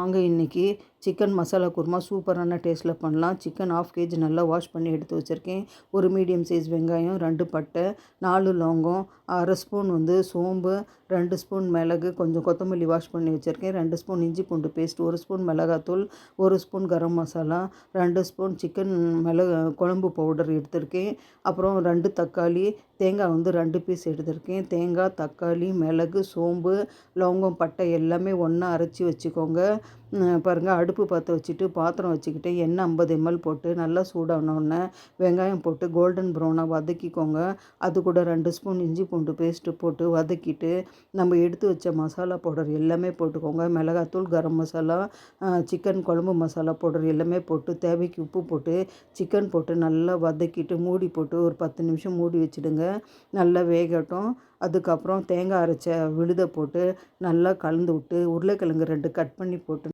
வாங்க இன்றைக்கி சிக்கன் மசாலா குருமா சூப்பரான டேஸ்ட்டில் பண்ணலாம். சிக்கன் 1/2 kg நல்லா வாஷ் பண்ணி எடுத்து வச்சுருக்கேன். ஒரு மீடியம் சைஸ் வெங்காயம், 2 பட்டை, 4 லவங்கம், 1/2 ஸ்பூன் சோம்பு, 2 ஸ்பூன் மிளகு, கொஞ்சம் கொத்தமல்லி வாஷ் பண்ணி வச்சுருக்கேன், 2 ஸ்பூன் இஞ்சி பூண்டு பேஸ்ட், 1 ஸ்பூன் மிளகாத்தூள், 1 spoon garam masala, 2 spoon chicken குழம்பு பவுடர் எடுத்திருக்கேன். அப்புறம் 2 தக்காளி, தேங்காய் 2 பீஸ் எடுத்திருக்கேன். தேங்காய், தக்காளி, மிளகு, சோம்பு, லவங்கம், பட்டை எல்லாமே ஒன்றா அரைச்சி வச்சுக்கோங்க. பாருங்கள், அடுப்பு பற்ற வச்சுட்டு பாத்திரம் வச்சுக்கிட்டு எண்ணெய் 50 ml போட்டு நல்லா சூடானோடனே வெங்காயம் போட்டு கோல்டன் ப்ரௌனாக வதக்கிக்கோங்க. அது கூட 2 ஸ்பூன் இஞ்சி பூண்டு பேஸ்ட்டு போட்டு வதக்கிட்டு நம்ம எடுத்து வச்ச மசாலா பவுடர் எல்லாமே போட்டுக்கோங்க. மிளகாத்தூள், கரம் மசாலா, சிக்கன் குழம்பு மசாலா பவுடர் எல்லாமே போட்டு தேவைக்கு உப்பு போட்டு சிக்கன் போட்டு நல்லா வதக்கிட்டு மூடி போட்டு ஒரு 10 நிமிஷம் மூடி வச்சுடுங்க. நல்லா வேகட்டும். அதுக்கப்புறம் தேங்காய் அரைச்ச விழுதை போட்டு நல்லா கலந்து விட்டு உருளைக்கிழங்கு 2 கட் பண்ணி போட்டு